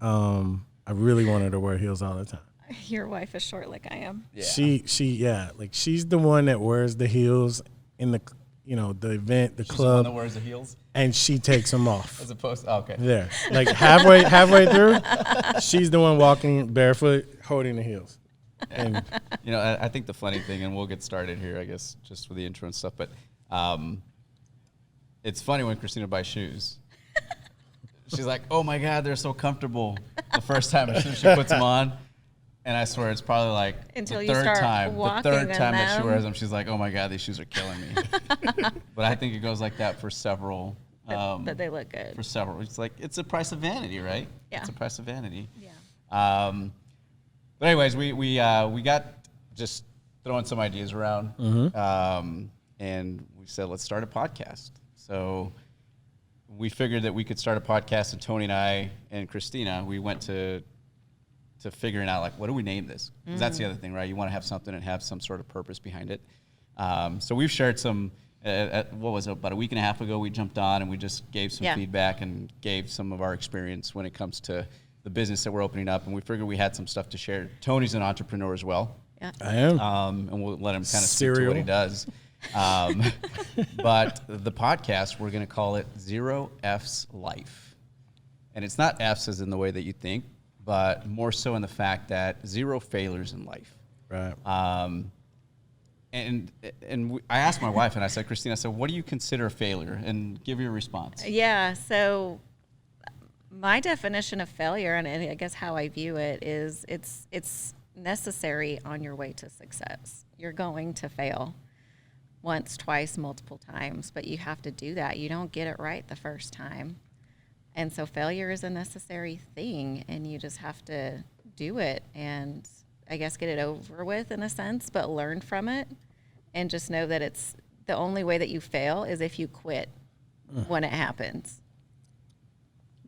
I really want her to wear heels all the time. Your wife is short like I am. Yeah. Yeah, like she's the one that wears the heels in the, the event, the She's the one club, that wears the heels and she takes them off. as opposed. Oh, okay. There, like halfway through, she's the one walking barefoot, holding the heels. And I think the funny thing, and we'll get started here, I guess, just with the intro and stuff, but it's funny when Christina buys shoes. She's like, oh my God, they're so comfortable the first time as soon as she puts them on. And I swear it's probably like Until the you third start time. walking The third in time that she them. wears them, she's like, oh my God, these shoes are killing me. But I think it goes like that for several. But they look good. For several. It's like, it's a price of vanity, right? Yeah. It's a price of vanity. Yeah. But anyways, we got just throwing some ideas around. And we said, let's start a podcast. So we figured that we could start a podcast, and Tony and I and Christina, we went to figuring out, like, what do we name this? Because that's the other thing, right? You want to have something and have some sort of purpose behind it. So we've shared some, what was it, about a week and a half ago, we jumped on and we just gave some feedback and gave some of our experience when it comes to the business that we're opening up. And we figured we had some stuff to share. Tony's an entrepreneur as well. Yeah. I am. And we'll let him kind of speak to what he does. But the podcast, we're going to call it Zero F's Life. And it's not F's as in the way that you think, but more so in the fact that zero failures in life. Right. I asked my wife, and I said, Christina, I said, what do you consider a failure? And give your response. Yeah. So my definition of failure, and I guess how I view it, is it's necessary on your way to success. You're going to fail once, twice, multiple times, but you have to do that. You don't get it right the first time. And so failure is a necessary thing, and you just have to do it and I guess get it over with in a sense, but learn from it and just know that it's the only way that you fail is if you quit when it happens.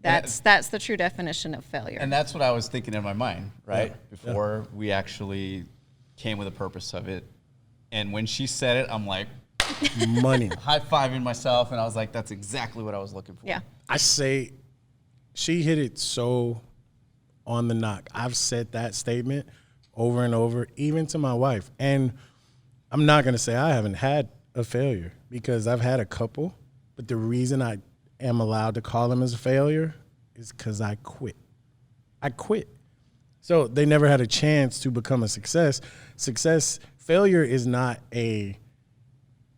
That's the true definition of failure. And that's what I was thinking in my mind, right? Before we actually came with a purpose of it. And when she said it, I'm like, money. High-fiving myself, and I was like, that's exactly what I was looking for. Yeah. I say she hit it so on the knock. I've said that statement over and over, even to my wife. And I'm not going to say I haven't had a failure, because I've had a couple. But the reason I am allowed to call them as a failure is because I quit. I quit. So they never had a chance to become a success. Failure is not a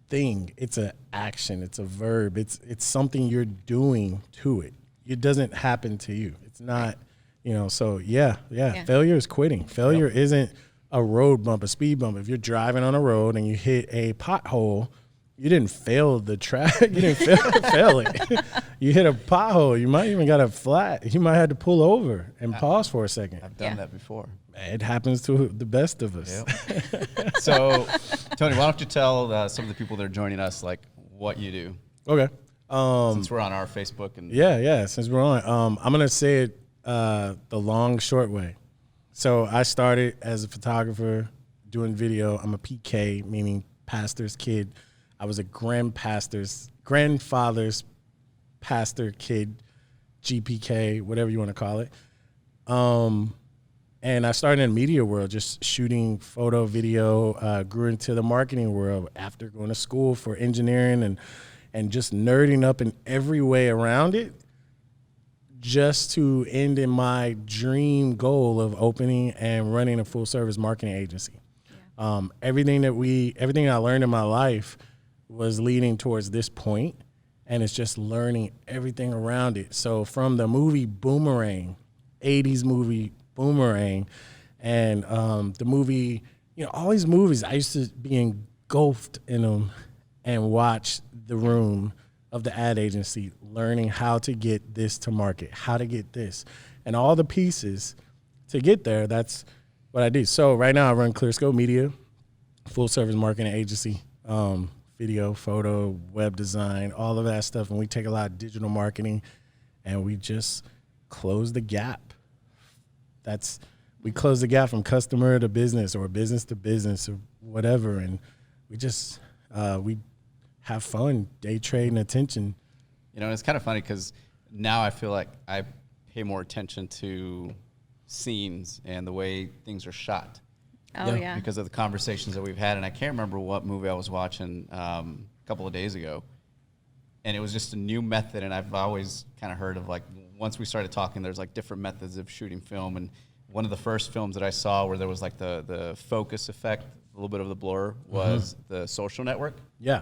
thing. It's an action. It's a verb. It's something you're doing to it. It doesn't happen to you. It's not, so yeah. Failure is quitting. Failure isn't a road bump, a speed bump. If you're driving on a road and you hit a pothole, you didn't fail the track. You didn't fail it. You hit a pothole. You might even got a flat. You might have to pull over and pause for a second. I've done that before. It happens to the best of us. Yep. So, Tony, why don't you tell some of the people that are joining us, like, what you do? Okay. Since we're on our Facebook. And Yeah. Since we're on, I'm going to say it the long, short way. So I started as a photographer doing video. I'm a PK, meaning pastor's kid. I was a grandfather's pastor kid, GPK, whatever you want to call it. And I started in the media world, just shooting photo, video, grew into the marketing world after going to school for engineering and just nerding up in every way around it, just to end in my dream goal of opening and running a full service marketing agency. Yeah. Everything I learned in my life was leading towards this point, and it's just learning everything around it. So from the movie Boomerang, 80s movie Boomerang, and the movie, all these movies, I used to be engulfed in them and watch The Room of the ad agency, learning how to get this to market, how to get this, and all the pieces to get there. That's what I do. So right now I run ClearScope Media, full service marketing agency, video, photo, web design, all of that stuff. And we take a lot of digital marketing and we just close the gap. We close the gap from customer to business or business to business or whatever. And we just, we have fun, day trading attention. It's kind of funny because now I feel like I pay more attention to scenes and the way things are shot. Oh, yeah. Because of the conversations that we've had. And I can't remember what movie I was watching a couple of days ago. And it was just a new method. And I've always kind of heard of, like, once we started talking, there's like different methods of shooting film. And one of the first films that I saw where there was like the focus effect, a little bit of the blur, was The Social Network. Yeah.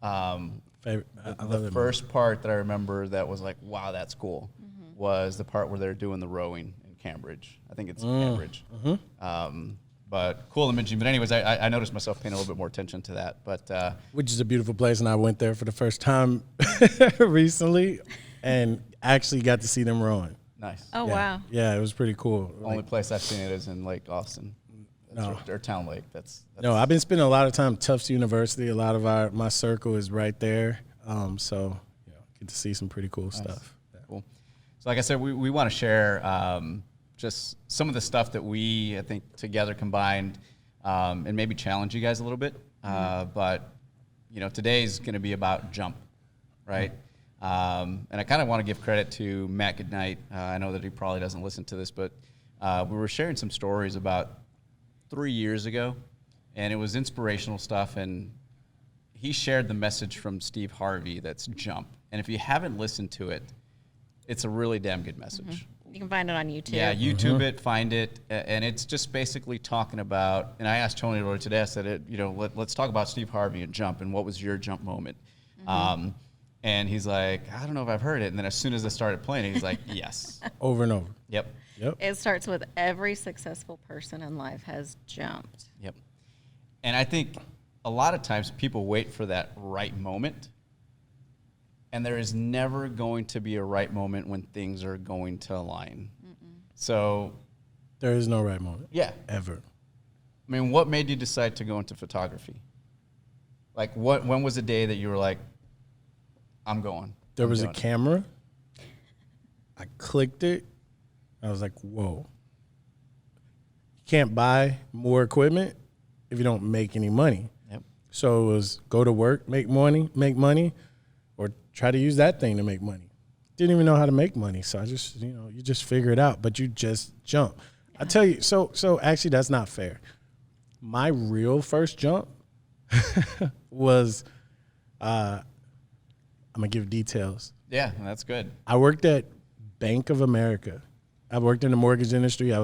The The first part that I remember that was like, wow, that's cool, was the part where they're doing the rowing in Cambridge. I think it's Cambridge. But cool imagery. But anyways, I noticed myself paying a little bit more attention to that. But which is a beautiful place, and I went there for the first time recently, and actually got to see them rowing. nice. Oh, Yeah. wow. Yeah, it was pretty cool. Only place I've seen it is in Lake Austin. Or Town Lake. That's No, I've been spending a lot of time at Tufts University. A lot of my circle is right there. So get to see some pretty cool stuff. Yeah. cool. So like I said, we want to share just some of the stuff that we, I think, together combined, and maybe challenge you guys a little bit. But today is going to be about Jump, right? And I kind of want to give credit to Matt Goodnight. I know that he probably doesn't listen to this, but we were sharing some stories about 3 years ago, and it was inspirational stuff. And he shared the message from Steve Harvey that's Jump. And if you haven't listened to it, it's a really damn good message. You can find it on YouTube. Yeah, YouTube it, find it, and it's just basically talking about. And I asked Tony earlier today. I said, let's talk about Steve Harvey and Jump, and what was your Jump moment? And he's like, I don't know if I've heard it. And then as soon as I started playing it, he's like, yes. Over and over. Yep. It starts with every successful person in life has jumped. Yep. And I think a lot of times people wait for that right moment, and there is never going to be a right moment when things are going to align. So There is no right moment. yeah. Ever. I mean, what made you decide to go into photography? Like, when was the day that you were like, I'm going? There I'm was a doing it? camera. I clicked it. I was like, whoa. You can't buy more equipment if you don't make any money. Yep. So it was go to work, make money, or try to use that thing to make money. Didn't even know how to make money. So I just, you just figure it out, but you just jump. I tell you, so actually that's not fair. My real first jump was, I'm gonna give details. Yeah, that's good. I worked at Bank of America. I worked in the mortgage industry. I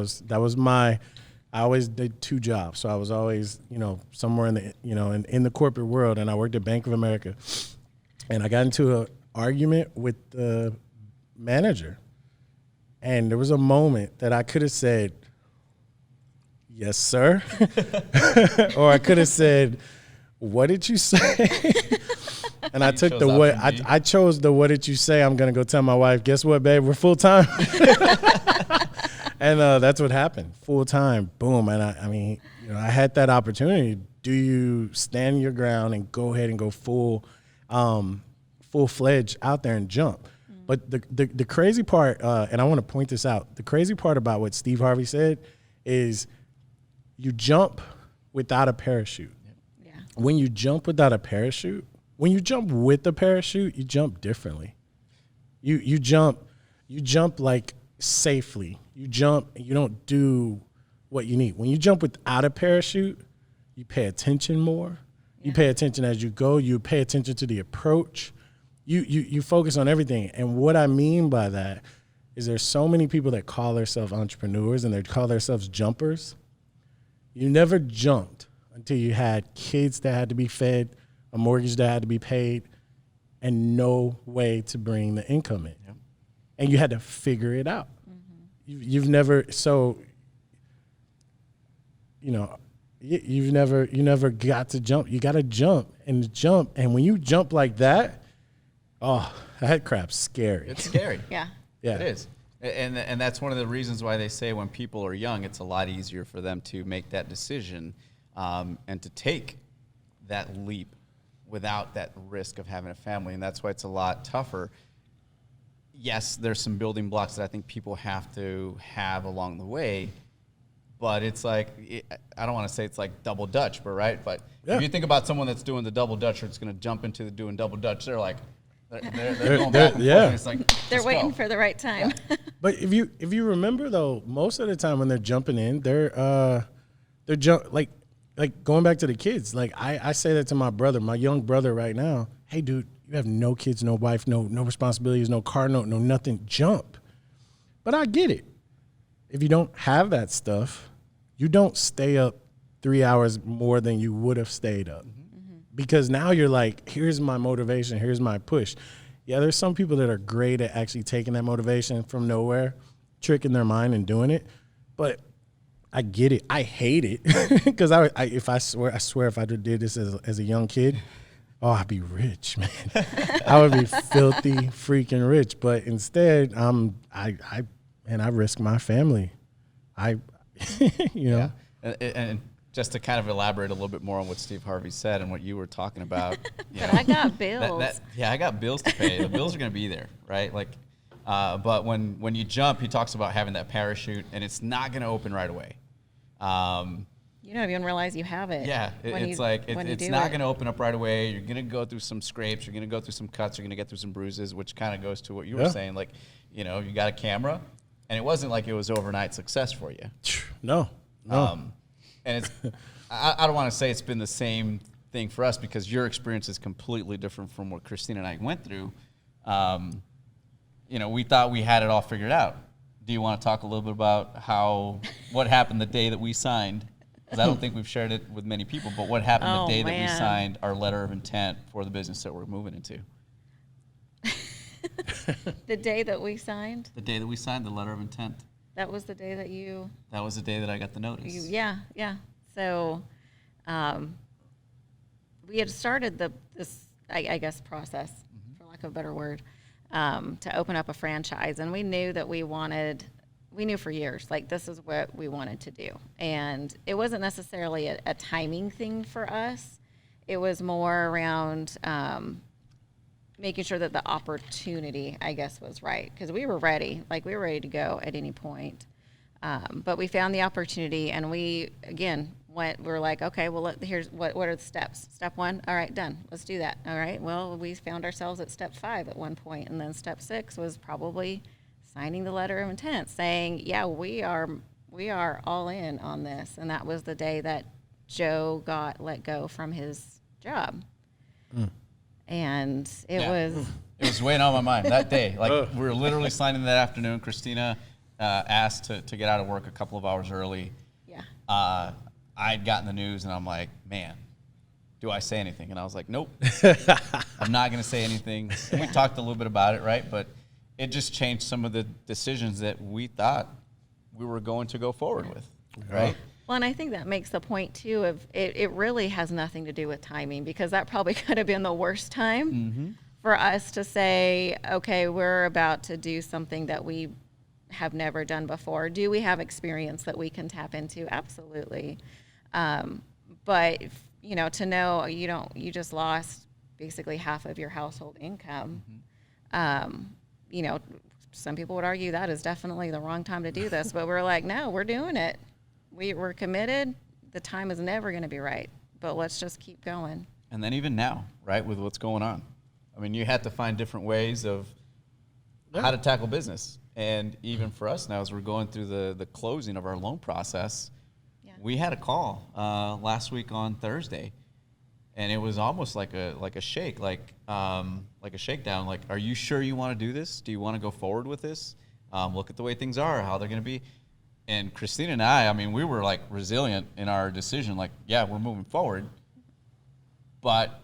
always did two jobs. So I was always, somewhere in the, in the corporate world, and I worked at Bank of America. And I got into an argument with the manager. And there was a moment that I could have said, yes, sir. Or I could have said, what did you say? And I took the what I chose the what did you say? I'm gonna go tell my wife, guess what, babe? We're full time. And that's what happened. Full time, boom. And I mean, I had that opportunity. Do you stand your ground and go ahead and go full-fledged out there and jump? But the crazy part, and I want to point this out, the crazy part about what Steve Harvey said is you jump without a parachute. Yeah. When you jump without a parachute, when you jump with a parachute, you jump differently. You jump like safely. You jump and you don't do what you need. When you jump without a parachute, you pay attention more. You pay attention as you go. You pay attention to the approach. You focus on everything. And what I mean by that is there's so many people that call themselves entrepreneurs and they call themselves jumpers. You never jumped until you had kids that had to be fed, a mortgage that had to be paid, and no way to bring the income in. Yep. And you had to figure it out. You've never, so, you never got to jump. You got to jump. And when you jump like that, oh, that crap's scary. It's scary. Yeah. Yeah. It is. And that's one of the reasons why they say when people are young, it's a lot easier for them to make that decision and to take that leap without that risk of having a family. And that's why it's a lot tougher. Yes, there's some building blocks that I think people have to have along the way, but it's like, I don't want to say it's like double Dutch, but right? But if you think about someone that's doing the double Dutch or it's going to jump into doing double Dutch, they're like, They're going back and forth, yeah. and it's like, They're just waiting go. for the right time. But if you remember though, most of the time when they're jumping in, they're like going back to the kids. Like I say that to my brother, my young brother right now. Hey, dude, you have no kids, no wife, no responsibilities, no car note, no nothing. Jump. But I get it. If you don't have that stuff, you don't stay up 3 hours more than you would have stayed up. Because now you're like, here's my motivation, here's my push. Yeah, there's some people that are great at actually taking that motivation from nowhere, tricking their mind and doing it. But I get it. I hate it because I swear if I did this as a young kid, oh, I'd be rich, man. I would be filthy freaking rich. But instead, I risk my family. Yeah. And just to kind of elaborate a little bit more on what Steve Harvey said and what you were talking about. But I got bills. I got bills to pay. The bills are going to be there, right? Like, but when you jump, he talks about having that parachute, and it's not going to open right away. You don't even realize you have it. Yeah, it's not going to open up right away. You're going to go through some scrapes. You're going to go through some cuts. You're going to get through some bruises, which kind of goes to what you were saying. Like, you got a camera, and it wasn't like it was overnight success for you. No. And it's, I don't want to say it's been the same thing for us because your experience is completely different from what Christina and I went through. We thought we had it all figured out. Do you want to talk a little bit about what happened the day that we signed? Because I don't think we've shared it with many people, but what happened the day that we signed our letter of intent for the business that we're moving into? The day that we signed? The day that we signed the letter of intent. That was the day that you... That was the day that I got the notice. Yeah. So we had started this process, for lack of a better word, to open up a franchise. And we knew that we knew for years, like, this is what we wanted to do. And it wasn't necessarily a timing thing for us. It was more around making sure that the opportunity, I guess, was right. Because we were ready. Like, we were ready to go at any point. But we found the opportunity, and we, again, we're like, okay, well, here's what are the steps? Step 1, all right, done. Let's do that. All right, well, we found ourselves at step 5 at one point, and then step 6 was probably signing the letter of intent, saying, yeah, we are all in on this. And that was the day that Joe got let go from his job. And it was weighing on my mind that day. Like, we were literally signing that afternoon. Christina asked to get out of work a couple of hours early. Yeah. I'd gotten the news, and I'm like, man, do I say anything? And I was like, nope, I'm not going to say anything. And we talked a little bit about it, right? But it just changed some of the decisions that we thought we were going to go forward with, right? Well, and I think that makes the point, too, of it really has nothing to do with timing, because that probably could have been the worst time for us to say, okay, we're about to do something that we have never done before. Do we have experience that we can tap into? Absolutely. But, to know you just lost basically half of your household income, some people would argue that is definitely the wrong time to do this, but we're like, no, we're doing it. We're committed. The time is never going to be right, but let's just keep going. And then even now, right, with what's going on, I mean, you had to find different ways of how to tackle business. And even for us now, as we're going through the closing of our loan process, we had a call last week on Thursday, and it was almost like a shake, like a shakedown. Like, are you sure you want to do this? Do you want to go forward with this? Look at the way things are, how they're going to be. And Christina and I mean, we were like resilient in our decision. Like, yeah, we're moving forward, but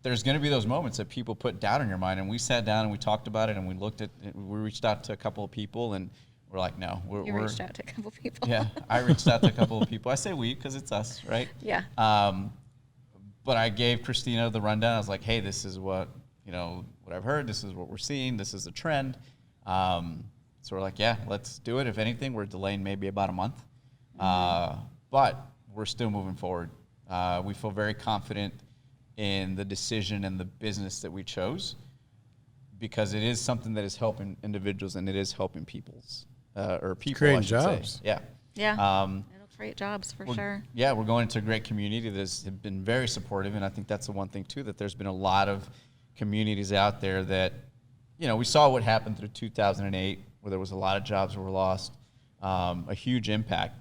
there's going to be those moments that people put doubt in your mind. And we sat down and we talked about it, and we reached out to a couple of people, and we're like, no, we're reached out to a couple of people. Yeah, I reached out to a couple of people. I say we because it's us, right? Yeah. But I gave Christina the rundown. I was like, hey, this is what I've heard. This is what we're seeing. This is a trend. So we're like, yeah, let's do it. If anything, we're delaying maybe about a month. But we're still moving forward. We feel very confident in the decision and the business that we chose, because it is something that is helping individuals, and it is helping people, creating I should jobs. say. Yeah. Yeah. It'll create jobs for sure. Yeah, we're going into a great community that has been very supportive, and I think that's the one thing too, that there's been a lot of communities out there that, you know, we saw what happened through 2008, where there was a lot of jobs that were lost, a huge impact.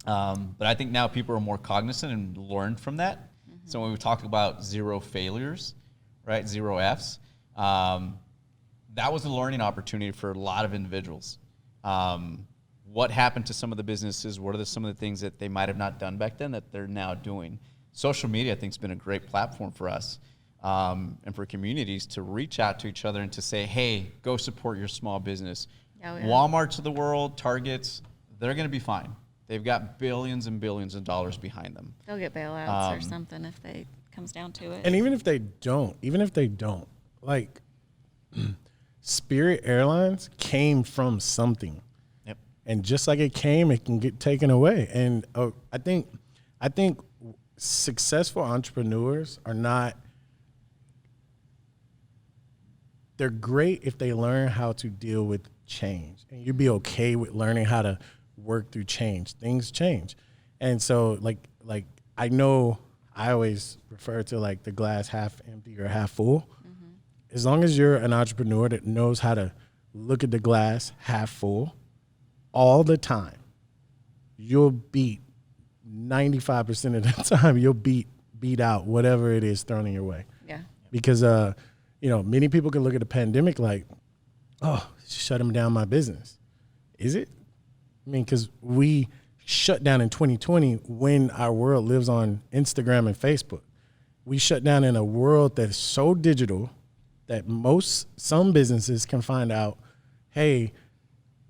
But I think now people are more cognizant and learn from that. So when we talk about zero failures, right, zero Fs, that was a learning opportunity for a lot of individuals. What happened to some of the businesses? What are some of the things that they might have not done back then that they're now doing? Social media, I think, has been a great platform for us and for communities to reach out to each other and to say, hey, go support your small business. Oh, yeah. Walmarts of the world, Targets, they're going to be fine. They've got billions and billions of dollars behind them. They'll get bailouts or something if they comes down to it. And even if they don't, like Spirit Airlines came from something. Yep. And just like it came, it can get taken away. And I think successful entrepreneurs are not, they're great if they learn how to deal with change. And you'd be okay with learning how to work through change. Things change. And so like I know I always refer to like the glass half empty or half full. As long as you're an entrepreneur that knows how to look at the glass half full all the time, you'll beat 95% of the time, you'll beat out whatever it is thrown in your way. Yeah. Because, you know, many people can look at the pandemic like, oh, it's shutting down my business. Is it? I mean, because we shut down in 2020 when our world lives on Instagram and Facebook. We shut down in a world that's so digital that some businesses can find out, hey,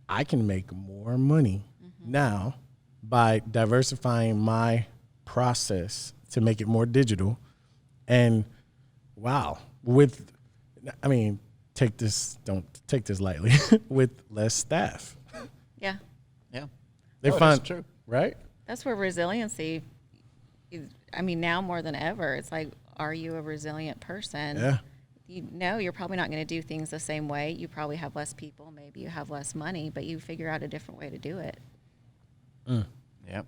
I can make more money now by diversifying my process to make it more digital. And wow, don't take this lightly, with less staff. Yeah. Yeah. They That's find, true. right? That's where resiliency is, I mean, now more than ever, it's like, are you a resilient person? Yeah. You know, you're probably not going to do things the same way. You probably have less people, maybe you have less money, but you figure out a different way to do it. Yep. Yeah,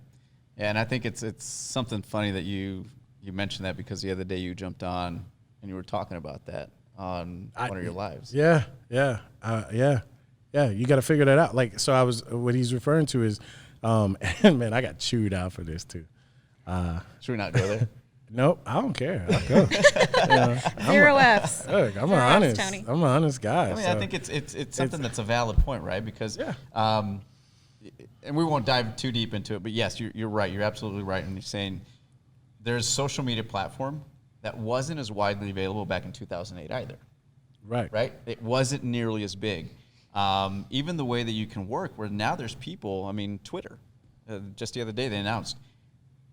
and I think it's something funny that you mentioned that, because the other day you jumped on and you were talking about that on one of your lives. Yeah. You got to figure that out. Like, so what he's referring to is, and man, I got chewed out for this too. Should we not go there? Nope, I don't care. I'll go. Zero Fs. Look, I'm Zero an Fs, Tony. I'm an honest guy. I mean, so. I think it's something that's a valid point, right? Because, and we won't dive too deep into it, but yes, you're right. You're absolutely right. And you're saying there's a social media platform that wasn't as widely available back in 2008 either. Right? It wasn't nearly as big. Even the way that you can work, where now there's people, I mean, Twitter, just the other day they announced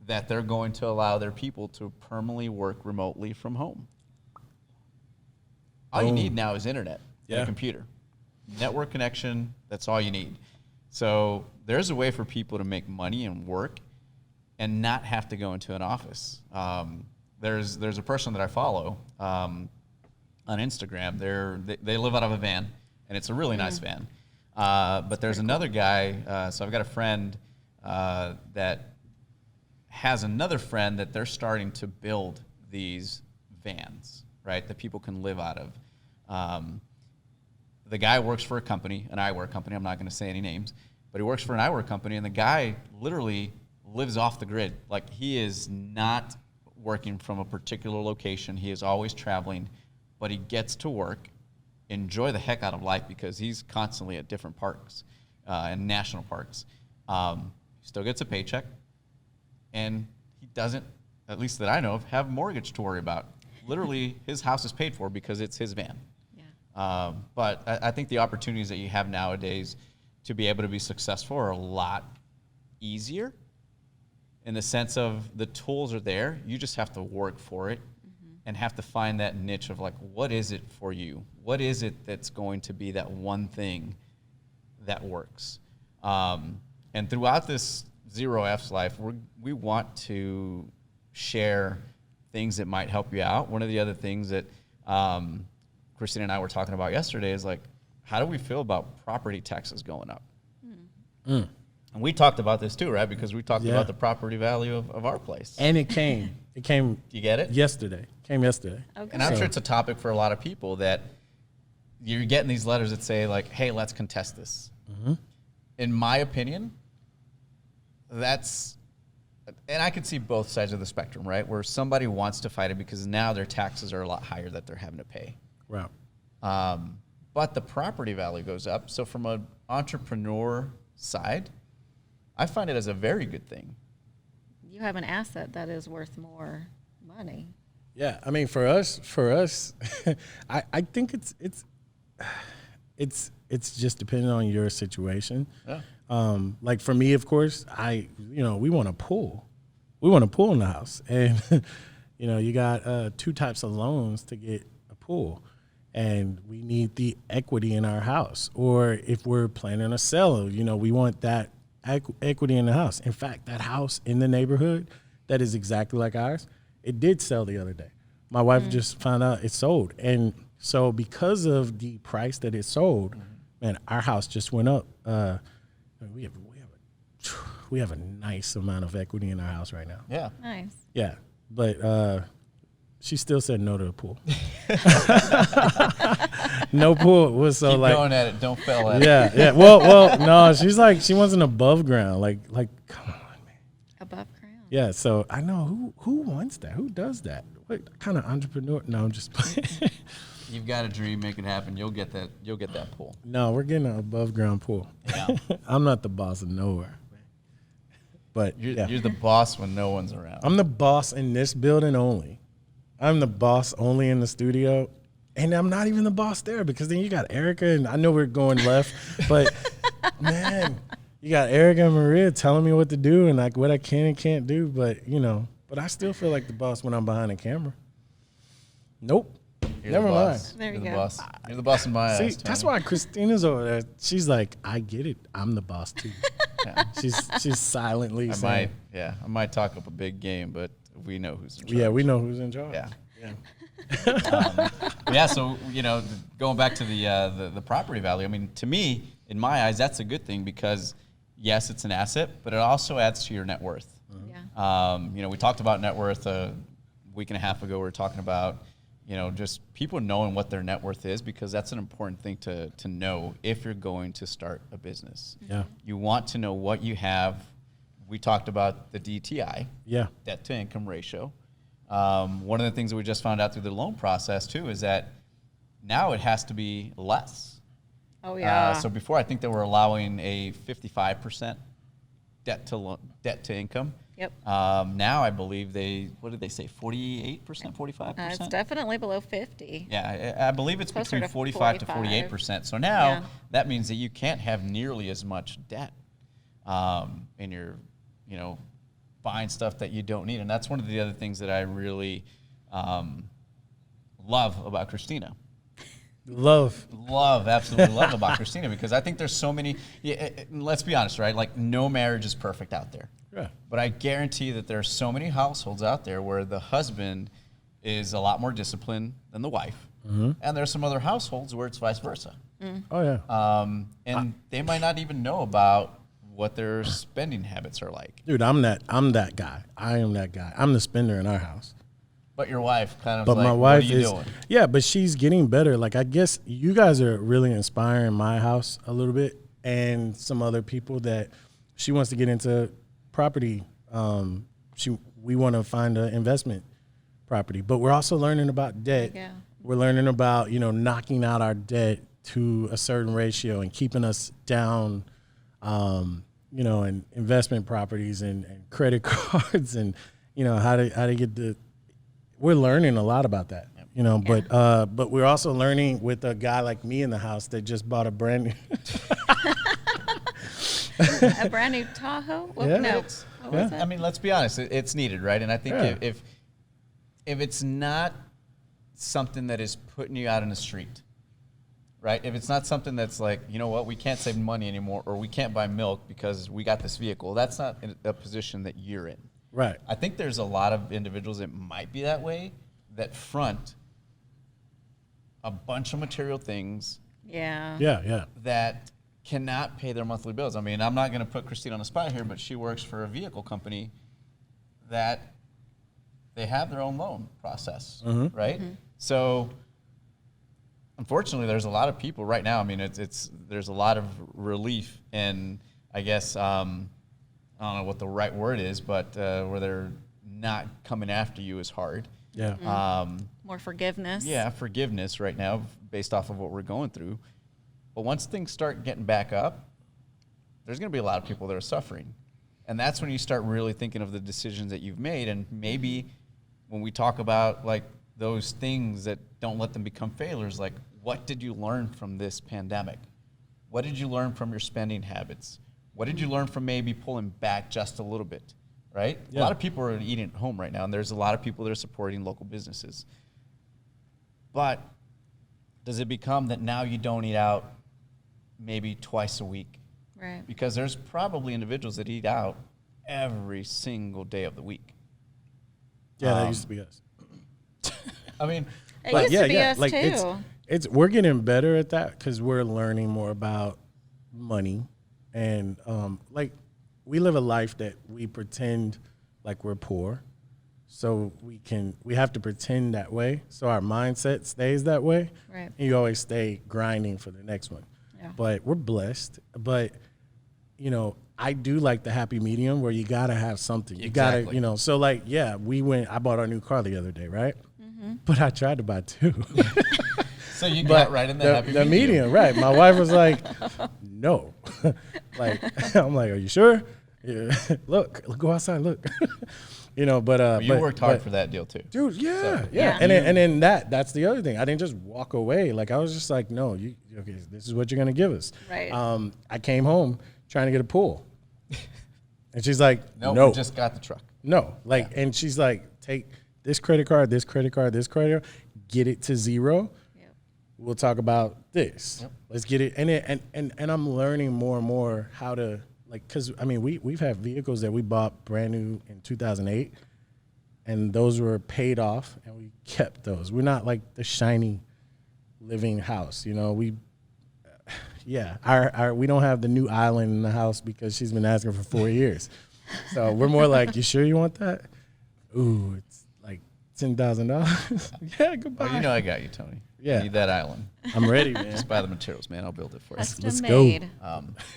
that they're going to allow their people to permanently work remotely from home. All you need now is internet and a computer. Network connection, that's all you need. So there's a way for people to make money and work and not have to go into an office. There's a person that I follow on Instagram. They live out of a van, and it's a really nice van. But there's another guy, so I've got a friend that has another friend that they're starting to build these vans, right, that people can live out of. The guy works for a company, an eyewear company. I'm not going to say any names, but he works for an eyewear company, and the guy literally lives off the grid. Like, he is not working from a particular location. He is always traveling, but he gets to work, enjoy the heck out of life, because he's constantly at different parks and national parks. He still gets a paycheck. And he doesn't, at least that I know of, have a mortgage to worry about. Literally, his house is paid for because it's his van. Yeah. But I think the opportunities that you have nowadays to be able to be successful are a lot easier, in the sense of the tools are there. You just have to work for it and have to find that niche of, like, what is it for you? What is it that's going to be that one thing that works? And throughout this Zero F's life, we want to share things that might help you out. One of the other things that Christine and I were talking about yesterday is, like, how do we feel about property taxes going up? And we talked about this too, right? Because we talked about the property value of our place. And it came. You get it? Yesterday. Came yesterday. Okay. And I'm So- sure it's a topic for a lot of people that you're getting these letters that say like, "Hey, let's contest this." In my opinion, that's, and I can see both sides of the spectrum, right? Where somebody wants to fight it because now their taxes are a lot higher that they're having to pay. Right. But the property value goes up. So from an entrepreneur side, I find it as a very good thing. You have an asset that is worth more money. Yeah, I mean, for us, I think it's just depending on your situation. Yeah. Like for me, of course, we want a pool. We want a pool in the house, and you got 2 types of loans to get a pool, and we need the equity in our house. Or if we're planning to sell, we want that equity in the house. In fact, that house in the neighborhood that is exactly like ours, it did sell the other day. My wife just found out it sold, and so because of the price that it sold, man, our house just went up. We have a nice amount of equity in our house right now. Yeah. Nice. Yeah, but she still said no to the pool. No pool was so Keep like going at it. Don't fail at it. yeah. Well, no, she's like she wants an above ground. Like come on, man. Above ground. Yeah, so I know who wants that. Who does that? What kind of entrepreneur? No, I'm just playing. You've got a dream, make it happen. You'll get that. You'll get that pool. No, we're getting an above ground pool. Yeah. I'm not the boss of nowhere. But You're the boss when no one's around. I'm the boss in this building only. I'm the boss only in the studio. And I'm not even the boss there because then you got Erica, and I know we're going left, but man, you got Erica and Maria telling me what to do and like what I can and can't do. But but I still feel like the boss when I'm behind the camera. Nope. You're Never the mind. boss. There You're you the go. boss. You're the boss in my eyes. See, Tony. that's why Christina's over there. She's like, I get it. I'm the boss too. Yeah. She's silently saying, I might talk up a big game, but we know who's in charge. yeah, we know who's in charge. Yeah. Yeah. Yeah, so going back to the property value. I mean, to me, in my eyes, that's a good thing because yes, it's an asset, but it also adds to your net worth. Yeah. We talked about net worth a week and a half ago. We were talking about just people knowing what their net worth is because that's an important thing to know if you're going to start a business. Yeah. You want to know what you have. We talked about the DTI, Yeah. debt to income ratio. One of the things that we just found out through the loan process too is that now it has to be less. Oh yeah. So before I think they were allowing a 55% debt to income. Yep. Now I believe what did they say? 48%, 45%? It's definitely below 50. Yeah, I believe it's Closer between to 45 to 45. 48%. So now Yeah. that means that you can't have nearly as much debt, and you're, buying stuff that you don't need. And that's one of the other things that I really love about Christina. Absolutely love about Christina because I think there's so many. Let's be honest, right? Like no marriage is perfect out there. Yeah. But I guarantee that there are so many households out there where the husband is a lot more disciplined than the wife, and there's some other households where it's vice versa. Oh yeah. And they might not even know about what their spending habits are like. Dude, I'm that guy. I am that guy. I'm the spender in our house. But your wife kind of But like, my what wife are you is doing? yeah, but she's getting better. Like I guess you guys are really inspiring my house a little bit and some other people that she wants to get into property. We want to find an investment property, but we're also learning about debt. Yeah. We're learning about, knocking out our debt to a certain ratio and keeping us down, and investment properties and credit cards and, how to get we're learning a lot about that, but we're also learning with a guy like me in the house that just bought a brand new. A brand new Tahoe? Well, Yeah. No. It's- What was I it? mean, let's be honest. It's needed, right? And I think Yeah. if it's not something that is putting you out in the street, right? If it's not something that's like, you know what, we can't save money anymore, or we can't buy milk because we got this vehicle. That's not a position that you're in. Right. I think there's a lot of individuals that might be that way that front a bunch of material things Yeah. Yeah. that cannot pay their monthly bills. I mean, I'm not going to put Christine on the spot here, but she works for a vehicle company that they have their own loan process, Mm-hmm. right? So unfortunately, there's a lot of people right now. I mean, there's a lot of relief, and I guess I don't know what the right word is, but where they're not coming after you as hard. Yeah. More forgiveness. Yeah, forgiveness right now based off of what we're going through. But once things start getting back up, there's going to be a lot of people that are suffering. And that's when you start really thinking of the decisions that you've made. And maybe when we talk about like those things that don't let them become failures, like what did you learn from this pandemic? What did you learn from your spending habits? What did you learn from maybe pulling back just a little bit, right? Yeah. A lot of people are eating at home right now, and there's a lot of people that are supporting local businesses. But does it become that now you don't eat out maybe twice a week? Right. Because there's probably individuals that eat out every single day of the week. Yeah, that used to be us. I mean, It But used to be us like too. it's we're getting better at that because we're learning more about money, and like we live a life that we pretend like we're poor, so we have to pretend that way, so our mindset stays that way, Right. and you always stay grinding for the next one. Yeah. But we're blessed, but you know, I do like the happy medium where you gotta have something. You gotta, Exactly. you know. So like, yeah, I bought our new car the other day, right? But I tried to buy two. so you But got right in the, happy the medium, right? My wife was like, "No," like I'm like, "Are you sure?" Yeah. Look, go outside, look. You know, but You worked hard but- for that deal too. dude. Yeah, So- yeah. Yeah. And then that's the other thing. I didn't just walk away. Like I was just like, "No, okay, this is what you're gonna give us." Right. I came home trying to get a pool, and she's like, Nope, "No, we just got the truck. no." Like, and she's like, "Take this credit card, this credit card, this credit card, get it to zero. Yep. We'll talk about this. Yep. Let's get it." And I'm learning more and more how to because I mean we've had vehicles that we bought brand new in 2008, and those were paid off, and we kept those. We're not like the shiny living house, you know. Our we don't have the new island in the house because she's been asking for 4 years. So we're more like, "You sure you want that?" Ooh, it's like $10,000. Yeah, goodbye. Oh, you know I got you, Tony. Yeah. You need that island. I'm ready, man. Just buy the materials, man. I'll build it for you. Custom let's go. made.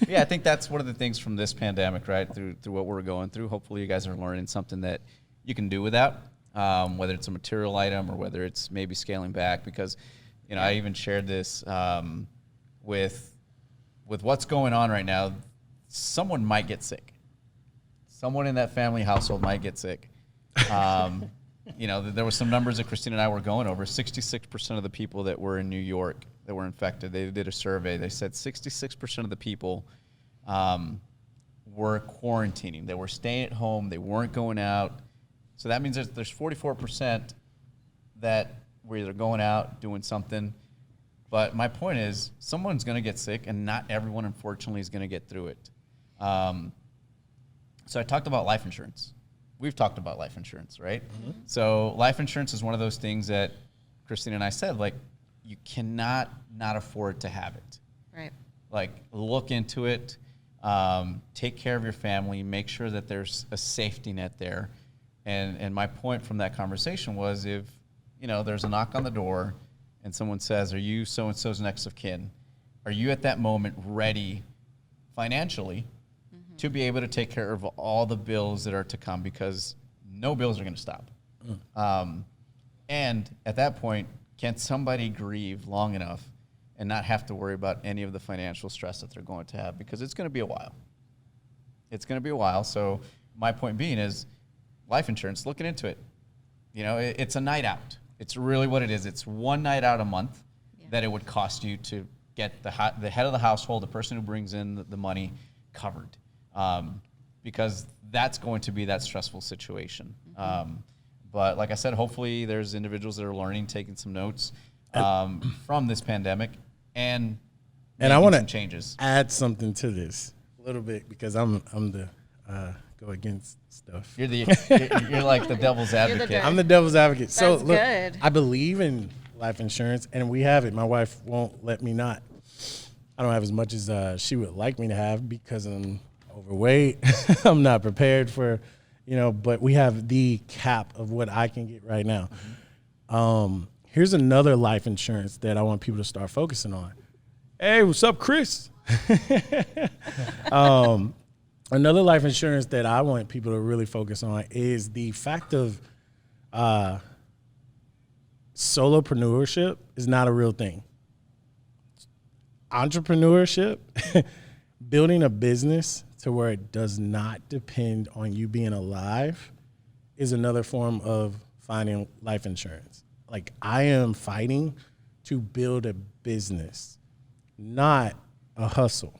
Yeah, I think that's one of the things from this pandemic, right? Through what we're going through. Hopefully, you guys are learning something that you can do without, whether it's a material item or whether it's maybe scaling back. Because, you know, I even shared this with what's going on right now. Someone might get sick. Someone in that family household might get sick. You know, there were some numbers that Christina and I were going over. 66% of the people that were in New York that were infected, they did a survey. They said 66% of the people were quarantining. They were staying at home. They weren't going out. So that means there's 44% that were either going out, doing something. But my point is, someone's going to get sick, and not everyone, unfortunately, is going to get through it. So I talked about life insurance. We've talked about life insurance, right? Mm-hmm. So life insurance is one of those things that Christina and I said, like, you cannot not afford to have it. Right. Like, look into it, take care of your family, make sure that there's a safety net there. And my point from that conversation was, if, you know, there's a knock on the door and someone says, "Are you so-and-so's next of kin?" Are you at that moment ready financially to be able to take care of all the bills that are to come, because no bills are going to stop. And at that point, can somebody grieve long enough and not have to worry about any of the financial stress that they're going to have? Because it's going to be a while. It's going to be a while. So my point being is, life insurance, looking into it. You know, it's a night out. It's really what it is. It's one night out a month that it would cost you to get the head of the household, the person who brings in the money, covered. Because that's going to be that stressful situation. But like I said, hopefully there's individuals that are learning, taking some notes from this pandemic, and I want some to changes. add something to this a little bit, because I'm the go against stuff. You're like the devil's advocate. dirt. I'm the devil's advocate. So That's look, good. I believe in life insurance, and we have it. My wife won't let me not. I don't have as much as she would like me to have because I'm overweight. I'm not prepared for you know, but we have the cap of what I can get right now. Here's another life insurance that I want people to start focusing on. Hey, what's up, Chris? Another life insurance that I want people to really focus on is the fact of solopreneurship is not a real thing. Entrepreneurship, building a business to where it does not depend on you being alive, is another form of finding life insurance. Like, I am fighting to build a business, not a hustle.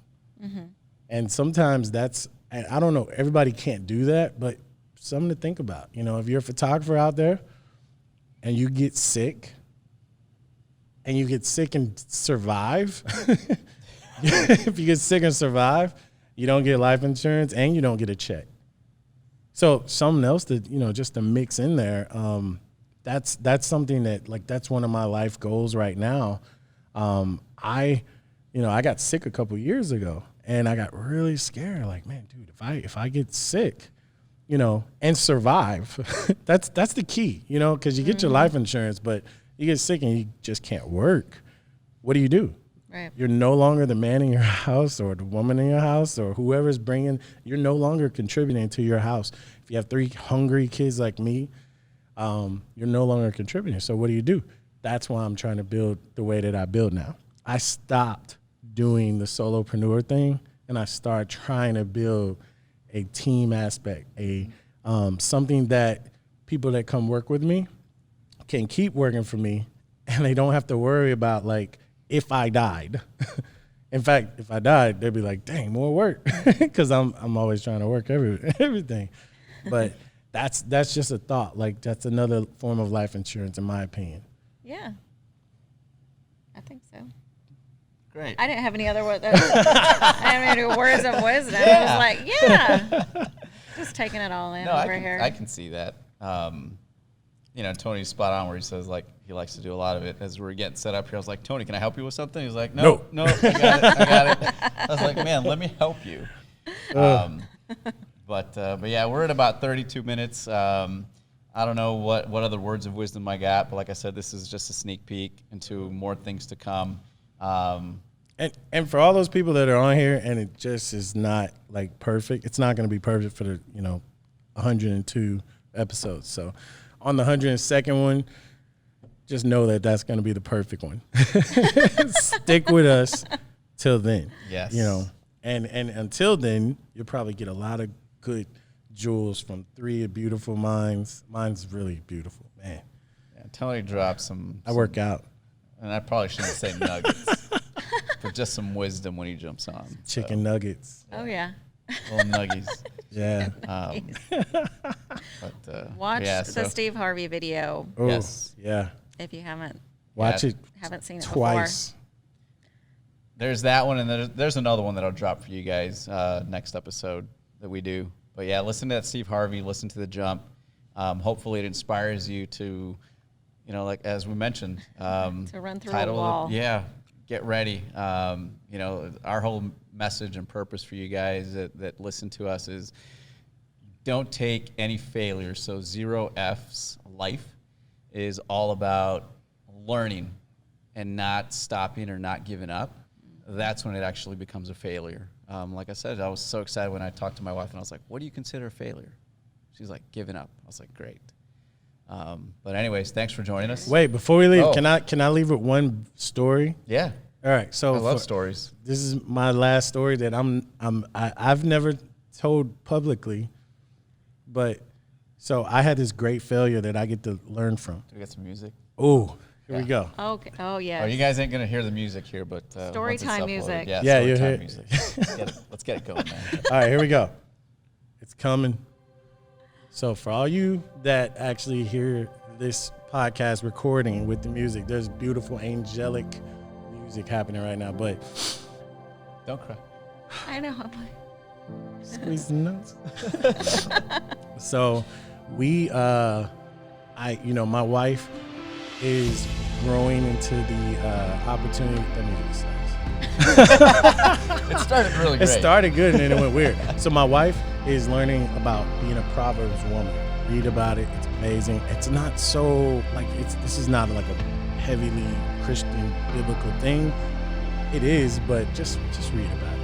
And sometimes that's, and I don't know, everybody can't do that, but something to think about. You know, if you're a photographer out there and you get sick and survive, if you get sick and survive, you don't get life insurance and you don't get a check. So something else that, you know, just to mix in there, that's something that, like, that's one of my life goals right now. I got sick a couple years ago and I got really scared. Like, man, dude, if I get sick, you know, and survive, that's the key, you know, because you get your life insurance, but you get sick and you just can't work. What do? Right. You're no longer the man in your house or the woman in your house or whoever's you're no longer contributing to your house. If you have 3 hungry kids like me, you're no longer contributing. So what do? That's why I'm trying to build the way that I build now. I stopped doing the solopreneur thing and I started trying to build a team aspect, something that people that come work with me can keep working for me and they don't have to worry about, like, if I died. In fact, if I died, they'd be like, dang, more work, because I'm always trying to work everything. But that's just a thought. Like, that's another form of life insurance, in my opinion. Yeah. I think so. Great. I didn't have any other words. I didn't have any words of wisdom. I was like, yeah. Just taking it all in over here. I can see that. You know, Tony's spot on where he says, like, he likes to do a lot of it. As we're getting set up here, I was like, Tony, can I help you with something? He's like, no, I got it. I was like, man, let me help you. But yeah, we're at about 32 minutes. I don't know what other words of wisdom I got, but like I said, this is just a sneak peek into more things to come. And for all those people that are on here and it just is not, like, perfect, it's not going to be perfect for the, 102 episodes. So on the 102nd one, just know that that's going to be the perfect one. Stick with us till then. Yes. And until then, you'll probably get a lot of good jewels from 3 beautiful minds. Mine's really beautiful, man. Yeah, Tony dropped some. I work out. And I probably shouldn't say nuggets, but just some wisdom when he jumps on. Chicken nuggets. Oh, yeah. Little nuggies. Yeah. Watch yeah, the Steve Harvey video Oh, Yes. yeah. if you haven't Watch it seen it twice. There's that one, and there's another one that I'll drop for you guys next episode that we do. But yeah, listen to that Steve Harvey. Listen to the jump. Hopefully, it inspires you to, like as we mentioned, to run through a wall. Yeah, get ready. Our whole message and purpose for you guys that listen to us is don't take any failure. So 0F's life is all about learning and not stopping or not giving up. That's when it actually becomes a failure. Like I said, I was so excited when I talked to my wife and I was like, what do you consider a failure? She's like, giving up. I was like, great. But anyways, thanks for joining us. Wait, before we leave, can I leave with one story? Yeah. All right. So I love stories. This is my last story that I've never told publicly, but so I had this great failure that I get to learn from. Do we get some music? Oh, here we go. Okay. Oh, yeah. Oh, you guys ain't going to hear the music here, but Story once it's time uploaded, music. Yeah, Yeah, story you'll time hear- music. Let's get it going, man. All right, here we go. It's coming. So for all you that actually hear this podcast recording with the music, there's beautiful angelic music happening right now, but Don't cry. I know. squeeze the nuts. So my wife is growing into the opportunity. That music sucks. It started really great. It started good and then it went weird. So my wife is learning about being a Proverbs woman. Read about it. It's amazing. It's not so like this is not like a heavily Christian biblical thing. It is, but just read about it.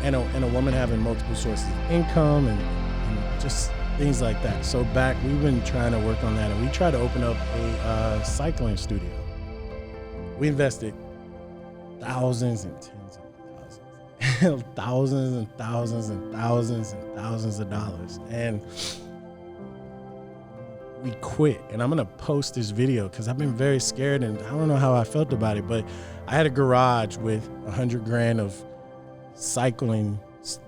And a woman having multiple sources of income and just things like that. So we've been trying to work on that, and we try to open up a cycling studio. We invested thousands and tens of thousands, thousands and thousands and thousands and thousands of dollars, and we quit. And I'm gonna post this video because I've been very scared, and I don't know how I felt about it, but I had a garage with $100,000 of cycling,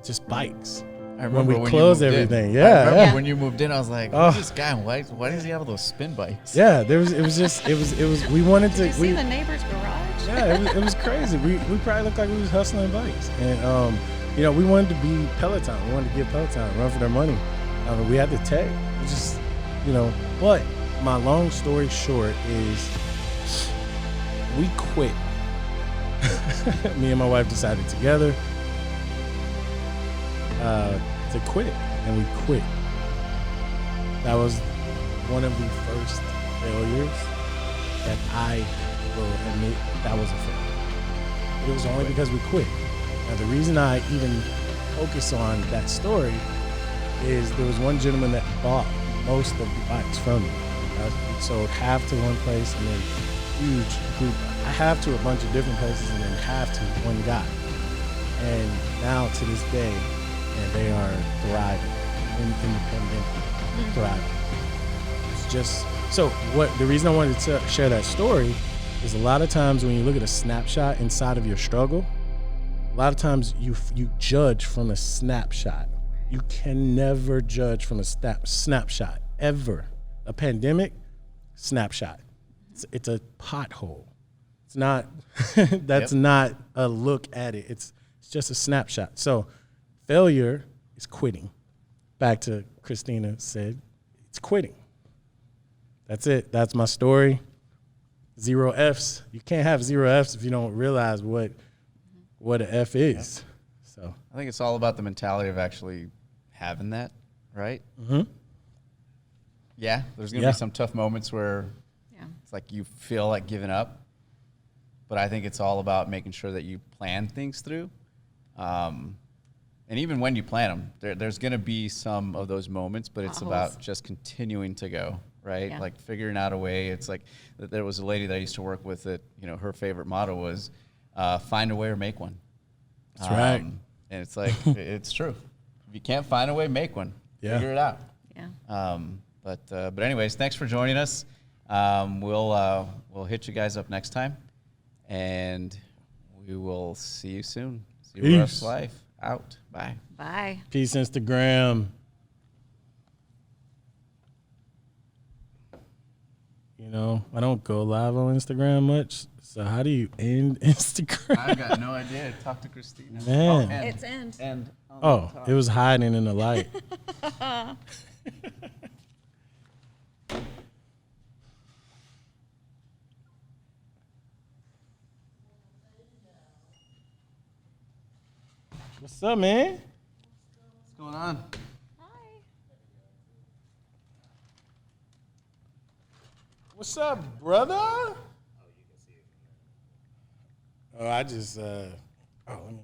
just bikes. I remember when we closed everything. I Yeah, remember yeah. when you moved in, I was like, who's this guy? Why does he have those spin bikes? Yeah, it was. We wanted Did you to. see the neighbor's garage? Yeah, it was crazy. We probably looked like we was hustling bikes, and we wanted to be Peloton. We wanted to give Peloton a run for their money. We had the tech. It was just, But my long story short is, we quit. Me and my wife decided together to quit, and we quit. That was one of the first failures that I will admit that was a failure. It was only because we quit. Now, the reason I even focus on that story is there was one gentleman that bought most of the bikes from me. We sold half to one place and then huge group. I half to a bunch of different places and then half to one guy. And now to this day, and they are thriving, independent, thriving. It's just, so the reason I wanted to share that story is a lot of times when you look at a snapshot inside of your struggle, a lot of times you judge from a snapshot. You can never judge from a snapshot, ever. A pandemic, snapshot. It's a pothole. It's not, that's not a look at it. It's just a snapshot. So failure is quitting. Back to Christina said, it's quitting. That's it. That's my story. 0 Fs. You can't have 0 Fs if you don't realize what an F is. So I think it's all about the mentality of actually having that, right? Mm-hmm. Yeah, there's going to be some tough moments where it's like you feel like giving up. But I think it's all about making sure that you plan things through. And even when you plan them, there's going to be some of those moments, but it's about just continuing to go, right? Yeah. Like figuring out a way. It's like there was a lady that I used to work with that, her favorite motto was find a way or make one. That's right. And it's like, it's true. If you can't find a way, make one. Yeah. Figure it out. Yeah. But anyways, thanks for joining us. We'll hit you guys up next time, and we will see you soon. Zero F's Life out. Bye. Bye. Peace, Instagram. I don't go live on Instagram much. So how do you end Instagram? I've got no idea. Talk to Christina. Man. It's end. And Oh, it was hiding in the light. What's up, man? what's going on? Hi. What's up, brother? Oh, I just, let me